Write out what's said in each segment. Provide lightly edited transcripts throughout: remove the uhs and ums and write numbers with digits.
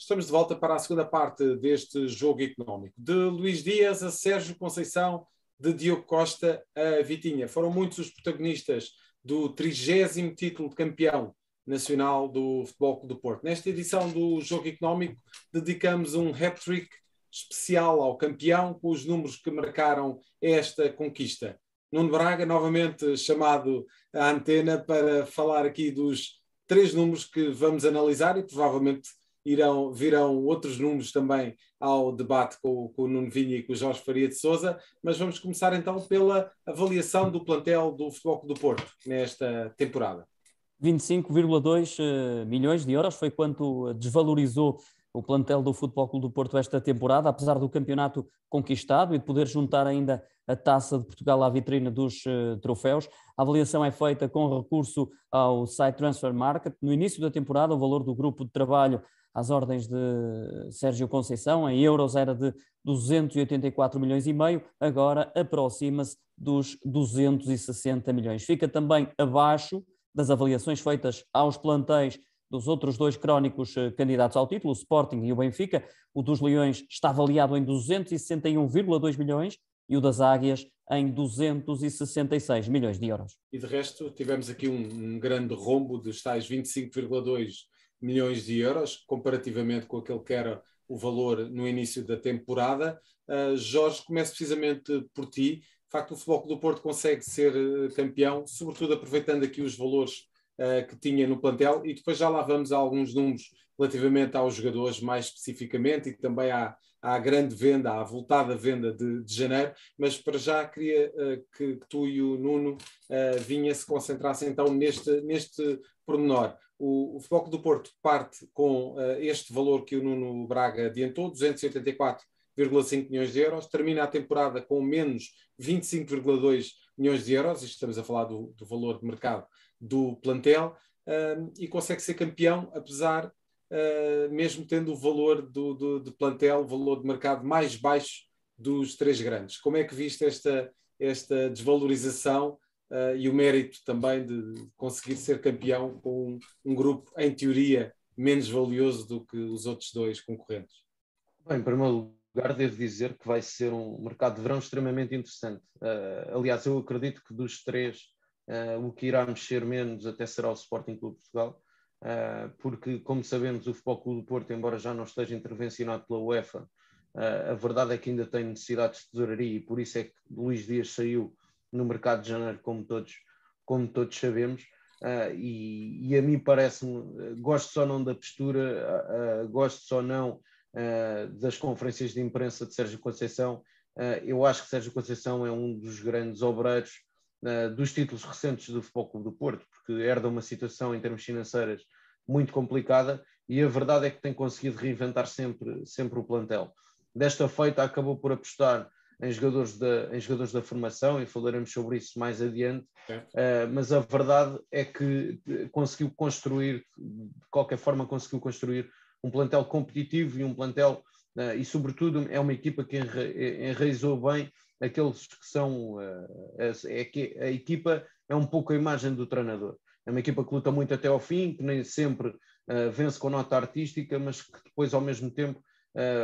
Estamos de volta para a segunda parte deste jogo económico. De Luís Dias a Sérgio Conceição, de Diogo Costa a Vitinha. Foram muitos os protagonistas do 30º título de campeão nacional do Futebol Clube do Porto. Nesta edição do jogo económico, dedicamos um hat-trick especial ao campeão, com os números que marcaram esta conquista. Nuno Braga, novamente chamado à antena para falar aqui dos 3 números que vamos analisar e provavelmente virão outros números também ao debate com o Nuno Vinha e com o Jorge Faria de Sousa, mas vamos começar então pela avaliação do plantel do Futebol Clube do Porto nesta temporada. 25,2 milhões de euros foi quanto desvalorizou o plantel do Futebol Clube do Porto esta temporada, apesar do campeonato conquistado e de poder juntar ainda a Taça de Portugal à vitrine dos troféus. A avaliação é feita com recurso ao site Transfer Market. No início da temporada, o valor do grupo de trabalho às ordens de Sérgio Conceição, em euros, era de 284 milhões e meio, agora aproxima-se dos 260 milhões. Fica também abaixo das avaliações feitas aos plantéis dos outros 2 crónicos candidatos ao título, o Sporting e o Benfica. O dos Leões está avaliado em 261,2 milhões e o das Águias em 266 milhões de euros. E de resto, tivemos aqui um grande rombo dos tais 25,2 milhões de euros, comparativamente com aquele que era o valor no início da temporada. Jorge, começo precisamente por ti. De facto, o Futebol Clube do Porto consegue ser campeão, sobretudo aproveitando aqui os valores que tinha no plantel, e depois já lá vamos a alguns números relativamente aos jogadores mais especificamente e também à grande venda, à avultada venda de janeiro, mas para já queria que tu e o Nuno Vinha se concentrassem então neste pormenor. O Futebol Clube do Porto parte com este valor que o Nuno Braga adiantou, 284,5 milhões de euros, termina a temporada com menos 25,2 milhões de euros, isto estamos a falar do valor de mercado do plantel, e consegue ser campeão, apesar, mesmo tendo o valor do plantel, o valor de mercado mais baixo dos 3 grandes. Como é que viste esta desvalorização e o mérito também de conseguir ser campeão com um grupo, em teoria, menos valioso do que os outros 2 concorrentes? Bem, em primeiro lugar, devo dizer que vai ser um mercado de verão extremamente interessante. Aliás, eu acredito que dos 3, o que irá mexer menos até será o Sporting Clube de Portugal, porque, como sabemos, o Futebol Clube do Porto, embora já não esteja intervencionado pela UEFA, a verdade é que ainda tem necessidades de tesouraria, e por isso é que Luís Dias saiu no mercado de janeiro, como todos sabemos, e a mim parece-me, gosto só não da postura, gosto só não das conferências de imprensa de Sérgio Conceição. Eu acho que Sérgio Conceição é um dos grandes obreiros dos títulos recentes do Futebol Clube do Porto, porque herda uma situação em termos financeiros muito complicada, e a verdade é que tem conseguido reinventar sempre o plantel. Desta feita, acabou por apostar em jogadores da formação, e falaremos sobre isso mais adiante, mas a verdade é que conseguiu construir um plantel competitivo e um plantel, e sobretudo é uma equipa que enraizou bem aqueles que são, a equipa é um pouco a imagem do treinador. É uma equipa que luta muito até ao fim, que nem sempre vence com nota artística, mas que depois, ao mesmo tempo,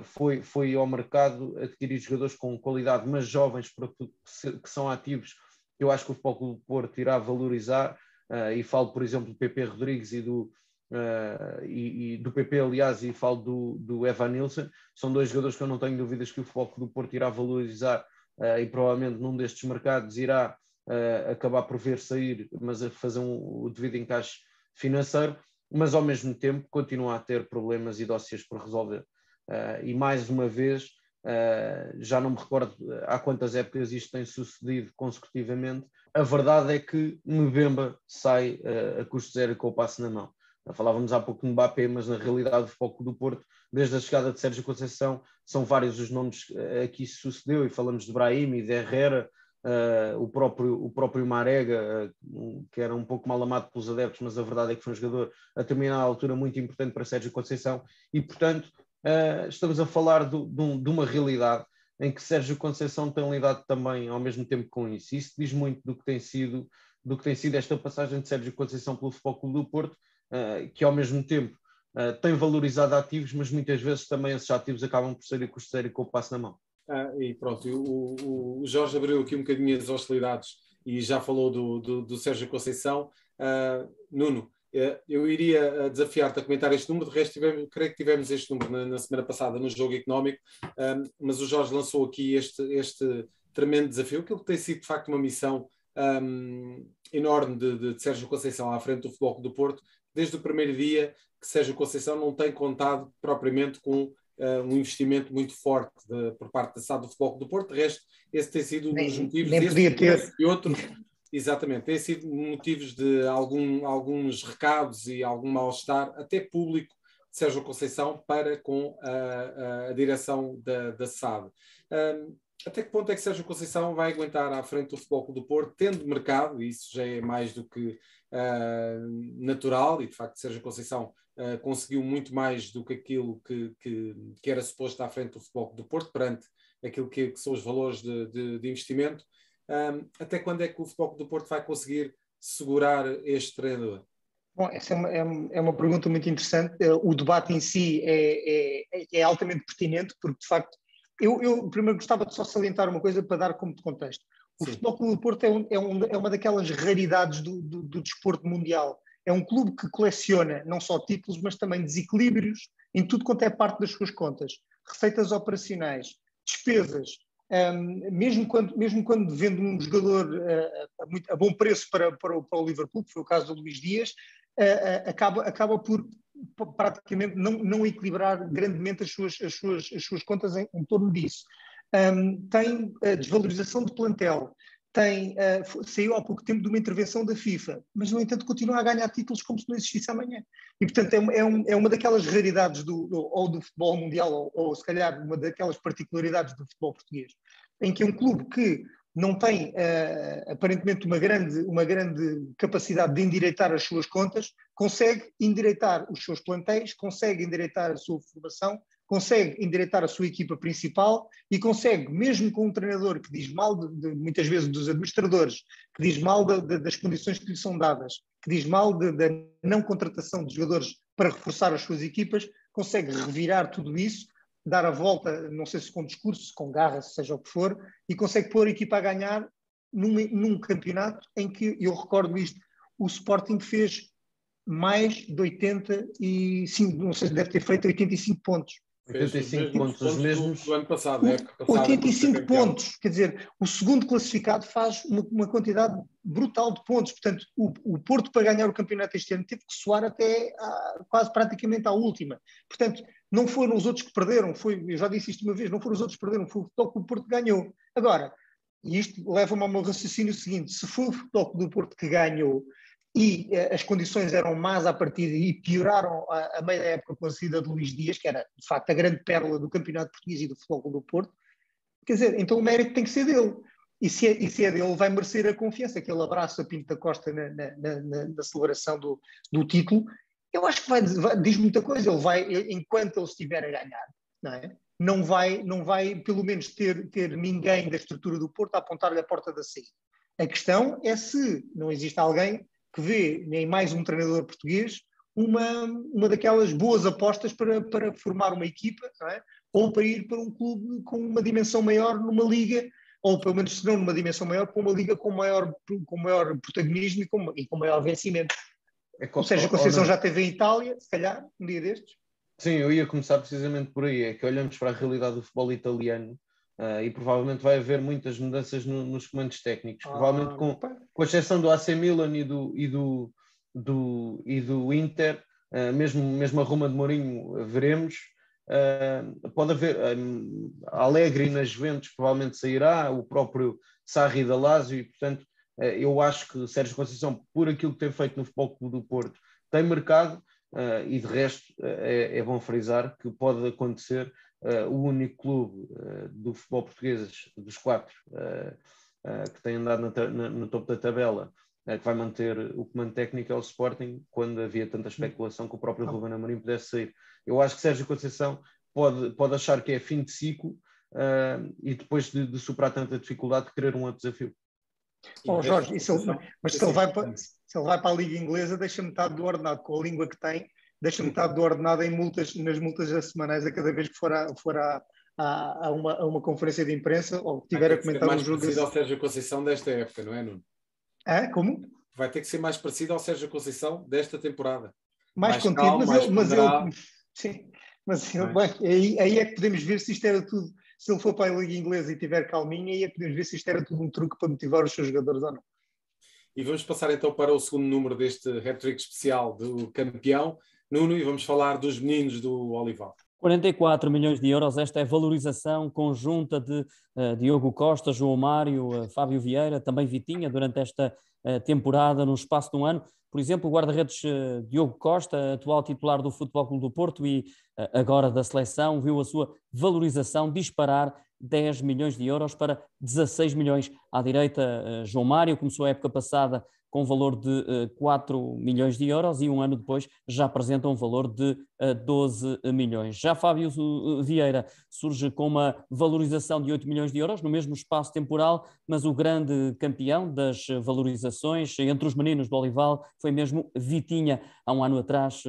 foi ao mercado adquirir jogadores com qualidade, mas jovens, que são ativos, que eu acho que o Futebol Clube do Porto irá valorizar, e falo, por exemplo, do PP Rodrigues e do PP, aliás, e falo do Evan Nilsson. São 2 jogadores que eu não tenho dúvidas que o Futebol Clube do Porto irá valorizar, e provavelmente num destes mercados irá acabar por ver sair, mas a fazer o devido encaixe financeiro, mas ao mesmo tempo continua a ter problemas e dossiês por resolver. E mais uma vez, já não me recordo há quantas épocas isto tem sucedido consecutivamente, a verdade é que Mbemba sai a custo zero com o passe na mão. Falávamos há pouco de Mbappé, mas na realidade o Futebol Clube do Porto, desde a chegada de Sérgio Conceição, são vários os nomes a que isso sucedeu, e falamos de Brahim e de Herrera, o próprio Marega, que era um pouco mal amado pelos adeptos, mas a verdade é que foi um jogador a determinada altura muito importante para Sérgio Conceição, e portanto estamos a falar de uma realidade em que Sérgio Conceição tem lidado também ao mesmo tempo com isso. Isso diz muito do que tem sido esta passagem de Sérgio Conceição pelo Futebol Clube do Porto, que ao mesmo tempo tem valorizado ativos, mas muitas vezes também esses ativos acabam por ser custo zero e com o passo na mão. E pronto, o Jorge abriu aqui um bocadinho as hostilidades e já falou do Sérgio Conceição. Nuno, eu iria desafiar-te a comentar este número. De resto, creio que tivemos este número na semana passada no Jogo Económico, mas o Jorge lançou aqui este tremendo desafio, que tem sido de facto uma missão enorme de Sérgio Conceição à frente do Futebol Clube do Porto. Desde o primeiro dia que Sérgio Conceição não tem contado propriamente com um investimento muito forte por parte da SAD do Futebol Clube do Porto. De resto, esse tem sido um dos motivos. Nem podia ter. E outros, exatamente, tem sido motivos de alguns recados e algum mal-estar, até público, de Sérgio Conceição para com a direção da SAD. Até que ponto é que Sérgio Conceição vai aguentar à frente do Futebol Clube do Porto, tendo mercado, e isso já é mais do que natural, e de facto Sérgio Conceição conseguiu muito mais do que aquilo que era suposto à frente do Futebol Clube do Porto, perante aquilo que são os valores de investimento. Até quando é que o Futebol Clube do Porto vai conseguir segurar este treinador? Bom, essa é uma pergunta muito interessante. O debate em si é altamente pertinente, porque de facto eu primeiro gostava de só salientar uma coisa para dar como de contexto. O Futebol Clube do Porto é uma daquelas raridades do desporto mundial. É um clube que coleciona não só títulos, mas também desequilíbrios em tudo quanto é parte das suas contas. Receitas operacionais, despesas, mesmo quando vende um jogador a bom preço para o Liverpool, que foi o caso do Luís Dias, acaba por praticamente não equilibrar grandemente as suas contas em torno disso. Tem a desvalorização de plantel, saiu há pouco tempo de uma intervenção da FIFA, mas no entanto continua a ganhar títulos como se não existisse amanhã. E portanto é uma daquelas raridades ou do futebol mundial ou se calhar uma daquelas particularidades do futebol português, em que um clube que não tem aparentemente uma grande capacidade de endireitar as suas contas, consegue endireitar os seus plantéis, consegue endireitar a sua formação, consegue endireitar a sua equipa principal e consegue, mesmo com um treinador que diz mal muitas vezes dos administradores, que diz mal das condições que lhe são dadas, que diz mal da não contratação de jogadores para reforçar as suas equipas, consegue revirar tudo isso, dar a volta, não sei se com discurso, com garra, seja o que for, e consegue pôr a equipa a ganhar num campeonato em que, eu recordo isto, o Sporting fez mais de 85, não sei se deve ter feito 85 pontos. 85 pontos, os mesmos do ano passado, 85 pontos, quer dizer, o segundo classificado faz uma quantidade brutal de pontos, portanto o Porto para ganhar o campeonato este ano teve que soar até quase praticamente à última, portanto não foram os outros que perderam, eu já disse isto uma vez, não foram os outros que perderam, foi o Futebol Clube do Porto que ganhou. Agora, e isto leva-me ao meu raciocínio seguinte, se foi o Futebol Clube do Porto que ganhou e as condições eram más à partida e pioraram a meio da época com a saída de Luís Dias, que era de facto a grande pérola do campeonato português e do Futebol Clube do Porto, quer dizer, então o mérito tem que ser dele. E se é dele, vai merecer a confiança, aquele abraço a Pinto da Costa na celebração do título. Eu acho que diz muita coisa. Ele vai, enquanto ele estiver a ganhar, não vai pelo menos ter ninguém da estrutura do Porto a apontar-lhe a porta da saída. A questão é se não existe alguém que vê em mais um treinador português uma daquelas boas apostas para formar uma equipa, ou para ir para um clube com uma dimensão maior numa liga, ou pelo menos se não numa dimensão maior, para uma liga com maior protagonismo e com maior vencimento. Ou seja, a Conceição já esteve em Itália, se calhar, um dia destes. Sim, eu ia começar precisamente por aí, é que olhamos para a realidade do futebol italiano e provavelmente vai haver muitas mudanças nos comandos técnicos, provavelmente com exceção do AC Milan e do Inter, mesmo a Roma de Mourinho veremos. Pode haver Allegri nas Juventus, provavelmente sairá, o próprio Sarri da Lazio, e portanto eu acho que Sérgio Conceição, por aquilo que tem feito no Futebol Clube do Porto, tem mercado, e de resto é bom frisar que pode acontecer o único clube do futebol português, dos 4 que tem andado no topo da tabela, que vai manter o comando técnico, é o Sporting, quando havia tanta especulação que o próprio Ruben Amorim pudesse sair. Eu acho que Sérgio Conceição pode achar que é fim de ciclo e depois de superar tanta dificuldade, querer um outro desafio. Jorge, mas se ele vai para a Liga Inglesa, deixa metade do ordenado com a língua que tem, deixa metade do ordenado em multas, nas multas semanais a cada vez que for a uma conferência de imprensa ou tiver a comentar um jogo. Vai ter que ser mais parecido ao Sérgio Conceição desta época, não é, Nuno? Como? Vai ter que ser mais parecido ao Sérgio Conceição desta temporada. Mais contido, calmo, mas ele sim, mas ele, bem, aí é que podemos ver se isto era tudo, se ele for para a Liga Inglesa e tiver calminho, aí é que podemos ver se isto era tudo um truque para motivar os seus jogadores ou não. E vamos passar então para o segundo número deste hat-trick especial do campeão, Nuno, e vamos falar dos meninos do Olival. 44 milhões de euros, esta é a valorização conjunta de Diogo Costa, João Mário, Fábio Vieira, também Vitinha, durante esta temporada, no espaço de um ano. Por exemplo, o guarda-redes Diogo Costa, atual titular do Futebol Clube do Porto e agora da seleção, viu a sua valorização disparar 10 milhões de euros para 16 milhões. À direita, João Mário começou a época passada com um valor de 4 milhões de euros e um ano depois já apresenta um valor de 12 milhões. Já Fábio Vieira surge com uma valorização de 8 milhões de euros no mesmo espaço temporal, mas o grande campeão das valorizações entre os meninos do Olival foi mesmo Vitinha. Há um ano atrás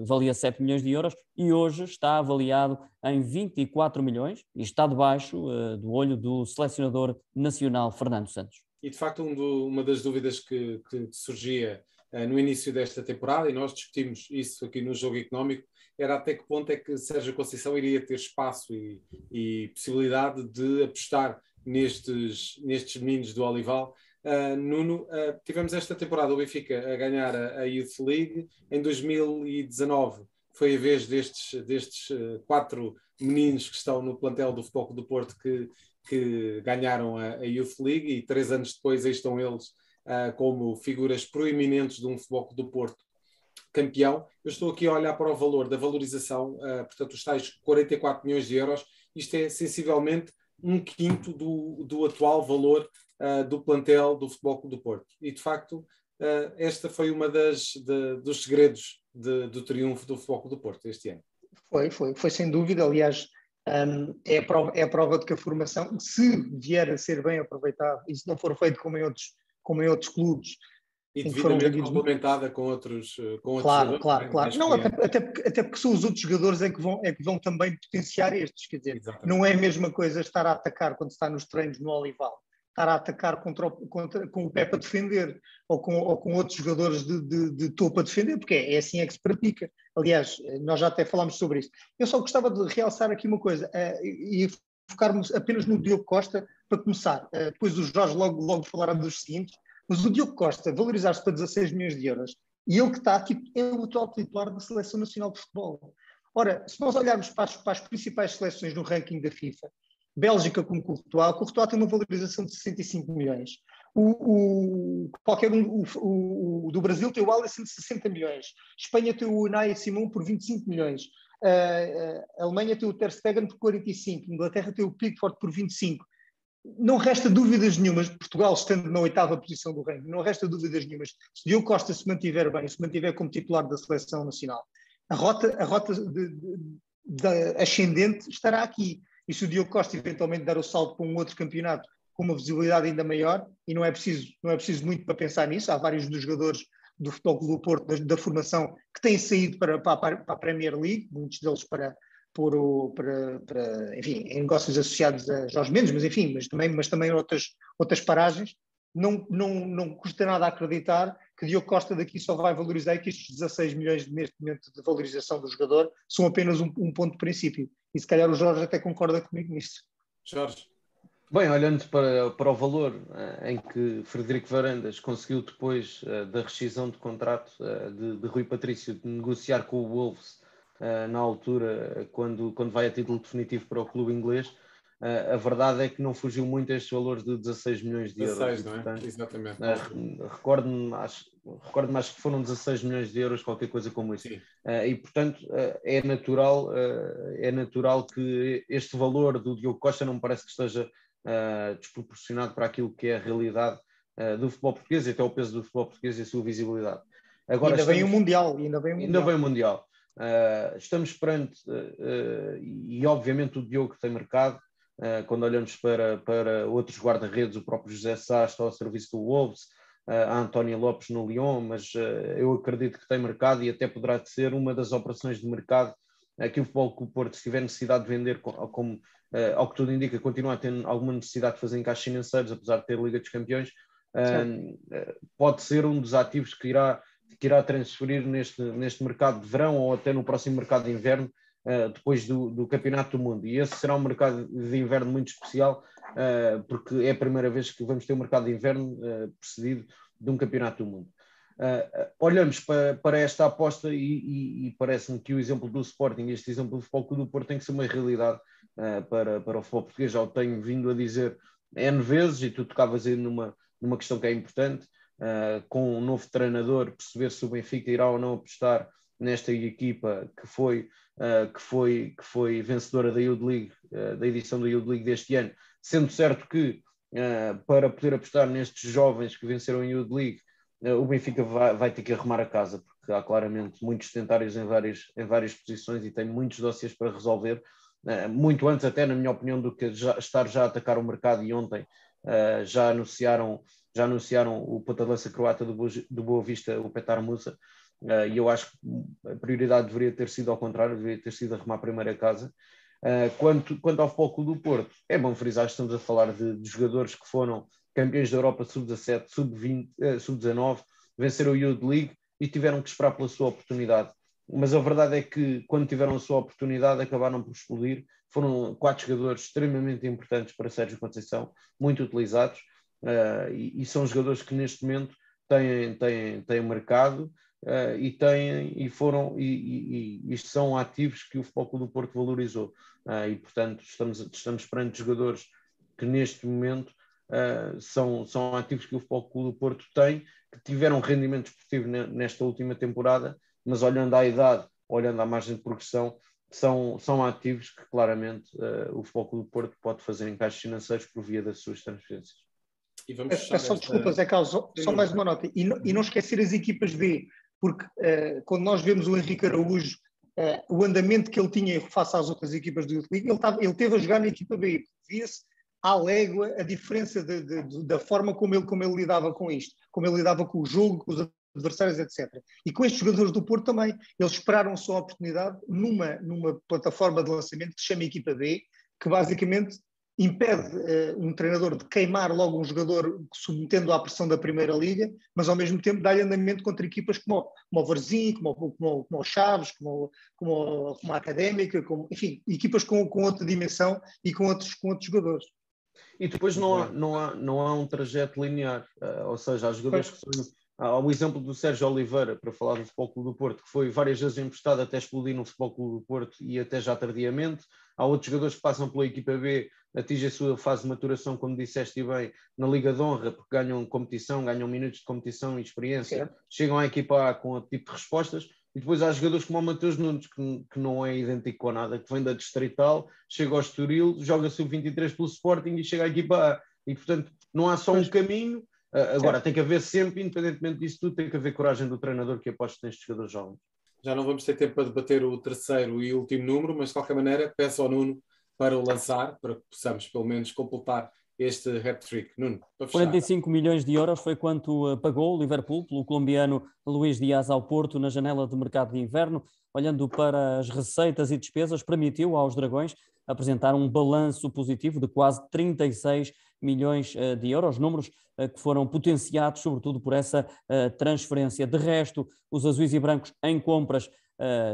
valia 7 milhões de euros e hoje está avaliado em 24 milhões e está debaixo do olho do selecionador nacional Fernando Santos. E de facto uma das dúvidas que surgia no início desta temporada, e nós discutimos isso aqui no Jogo Económico, era até que ponto é que Sérgio Conceição iria ter espaço e possibilidade de apostar nestes meninos do Olival. Nuno, tivemos esta temporada o Benfica a ganhar a Youth League. Em 2019 foi a vez destes 4 meninos que estão no plantel do Futebol Clube do Porto que ganharam a Youth League, e 3 anos depois aí estão eles como figuras proeminentes de um Futebol Clube do Porto campeão. Eu estou aqui a olhar para o valor da valorização, portanto os tais 44 milhões de euros, isto é sensivelmente 1/5 do atual valor do plantel do Futebol Clube do Porto. E de facto esta foi uma dos segredos do triunfo do Futebol Clube do Porto este ano. Foi sem dúvida, aliás, é a prova de que a formação, se vier a ser bem aproveitada, e se não for feito como em outros clubes, e devidamente complementada com outros jogadores. Claro. Não, até porque são os outros jogadores é que vão também potenciar estes, quer dizer, exatamente. Não é a mesma coisa estar a atacar quando está nos treinos no Olival, estar a atacar com o pé para defender, ou com outros jogadores de topo a defender, porque é assim é que se pratica. Aliás, nós já até falámos sobre isso. Eu só gostava de realçar aqui uma coisa, e focarmos apenas no Diogo Costa, para começar. Depois o Jorge logo falará dos seguintes, mas o Diogo Costa valorizar-se para 16 milhões de euros, e ele que está aqui é o atual titular da Seleção Nacional de Futebol. Ora, se nós olharmos para as principais seleções no ranking da FIFA, Bélgica como Courtois tem uma valorização de 65 milhões. O do Brasil tem o Alisson de 60 milhões. Espanha tem o Unai Simon por 25 milhões. A Alemanha tem o Ter Stegen por 45. Inglaterra tem o Pickford por 25. Não resta dúvidas nenhumas, Portugal estando na 8ª posição do ranking, não resta dúvidas nenhumas. Se Diogo Costa se mantiver bem, se mantiver como titular da Seleção Nacional, a rota ascendente estará aqui. E se o Diogo Costa eventualmente dar o salto para um outro campeonato com uma visibilidade ainda maior, e não é preciso muito para pensar nisso, há vários dos jogadores do Futebol Clube do Porto, da formação, que têm saído para a Premier League, muitos deles enfim, em negócios associados a Jorge Mendes, mas também outras paragens. Não custa nada acreditar que Diogo Costa daqui só vai valorizar, e que estes 16 milhões neste momento de valorização do jogador são apenas um ponto de princípio. E se calhar o Jorge até concorda comigo nisso. Jorge? Bem, olhando para o valor em que Frederico Varandas conseguiu, depois da rescisão de contrato de Rui Patrício, de negociar com o Wolves na altura, quando vai a título definitivo para o clube inglês, a verdade é que não fugiu muito a estes valores de 16 milhões de euros. 16, não é? Portanto, exatamente. Recordo-me, acho que foram 16 milhões de euros, qualquer coisa como isso. E, portanto, é natural que este valor do Diogo Costa não me parece que esteja desproporcionado para aquilo que é a realidade do futebol português, e até o peso do futebol português e a sua visibilidade. Agora, ainda vem o Mundial. Estamos perante, e obviamente o Diogo tem mercado, quando olhamos para outros guarda-redes, o próprio José Sá está ao serviço do Wolves, a António Lopes no Lyon, mas eu acredito que tem mercado e até poderá ser uma das operações de mercado que o Futebol Clube do Porto, se tiver necessidade de vender, como ao que tudo indica, continua a ter alguma necessidade de fazer encaixes financeiros, apesar de ter Liga dos Campeões, pode ser um dos ativos que irá transferir neste mercado de verão ou até no próximo mercado de inverno, depois do Campeonato do Mundo. E esse será um mercado de inverno muito especial, porque é a primeira vez que vamos ter um mercado de inverno precedido de um Campeonato do Mundo. Olhamos para esta aposta e parece-me que o exemplo do Sporting, este exemplo do Futebol Clube do Porto, tem que ser uma realidade para o futebol português. Já o tenho vindo a dizer N vezes, e tu tocavas aí numa questão que é importante, com um novo treinador, perceber se o Benfica irá ou não apostar nesta equipa que foi vencedora da Youth League, da edição da Youth League deste ano, sendo certo que para poder apostar nestes jovens que venceram a Youth League, o Benfica vai ter que arrumar a casa, porque há claramente muitos tentários em várias posições e tem muitos dossiês para resolver, muito antes até, na minha opinião, do que estar já a atacar o mercado. E ontem já anunciaram o ponta de lança croata do Boa Vista, o Petar Musa, e eu acho que a prioridade deveria ter sido ao contrário, deveria ter sido arrumar a primeira casa. Quanto ao Futebol Clube do Porto, é bom frisar que estamos a falar de jogadores que foram campeões da Europa sub-17, sub-20, sub-19, venceram o Youth League e tiveram que esperar pela sua oportunidade. Mas a verdade é que, quando tiveram a sua oportunidade, acabaram por explodir. Foram 4 jogadores extremamente importantes para Sérgio Conceição, muito utilizados, e são jogadores que neste momento têm mercado, e são ativos que o Futebol Clube do Porto valorizou. E, portanto, estamos perante jogadores que neste momento são ativos que o Futebol Clube do Porto tem, que tiveram rendimento esportivo nesta última temporada, mas olhando à idade, olhando à margem de progressão, são ativos que claramente o Futebol Clube do Porto pode fazer encaixes financeiros por via das suas transferências. E vamos só desculpa, Zé Carlos, só mais uma nota. E não esquecer as equipas B, porque quando nós vemos o Henrique Araújo, o andamento que ele tinha face às outras equipas do Youth League, ele teve a jogar na equipa B, via-se à légua a diferença da forma como ele lidava com isto, como ele lidava com o jogo, com os adversários, etc. E com estes jogadores do Porto também, eles esperaram a sua oportunidade numa plataforma de lançamento que se chama Equipa B, que basicamente impede um treinador de queimar logo um jogador submetendo à pressão da Primeira Liga, mas ao mesmo tempo dá-lhe andamento contra equipas como o Varzim, como o Chaves, como a Académica, enfim, equipas com outra dimensão e com outros jogadores. E depois não há um trajeto linear, ou seja, há jogadores que são... Há o exemplo do Sérgio Oliveira, para falar do Futebol Clube do Porto, que foi várias vezes emprestado até explodir no Futebol Clube do Porto e até já tardiamente. Há outros jogadores que passam pela equipa B, atingem a sua fase de maturação, como disseste bem, na Liga de Honra, porque ganham competição, ganham minutos de competição e experiência, chegam à equipa A com outro tipo de respostas. E depois há jogadores como o Mateus Nunes, que não é idêntico a nada, que vem da Distrital, chega ao Estoril, joga sub-23 pelo Sporting e chega à equipa A. E, portanto, não há só um caminho. Agora, tem que haver sempre, independentemente disso tudo, tem que haver coragem do treinador que aposta nestes jogadores jovens. Já não vamos ter tempo para debater o terceiro e último número, mas de qualquer maneira peço ao Nuno para o lançar, para que possamos pelo menos completar este hat-trick. Nuno, para fechar. 45 milhões de euros foi quanto pagou o Liverpool pelo colombiano Luís Dias ao Porto na janela de mercado de inverno. Olhando para as receitas e despesas, permitiu aos Dragões apresentar um balanço positivo de quase 36 milhões de euros, números que foram potenciados sobretudo por essa transferência. De resto, os azuis e brancos em compras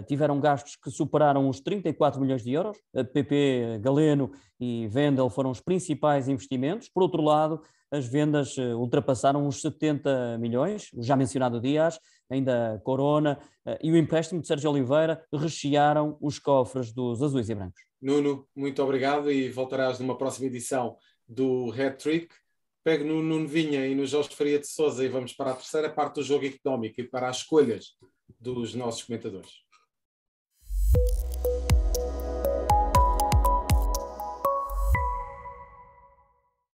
tiveram gastos que superaram os 34 milhões de euros. PP, Galeno e Vendel foram os principais investimentos. Por outro lado, as vendas ultrapassaram os 70 milhões, o já mencionado Dias, ainda Corona e o empréstimo de Sérgio Oliveira rechearam os cofres dos azuis e brancos. Nuno, muito obrigado e voltarás numa próxima edição do Hat-Trick. Pego no Nuno Vinha e no Jorge Faria de Sousa e vamos para a terceira parte do jogo económico e para as escolhas dos nossos comentadores.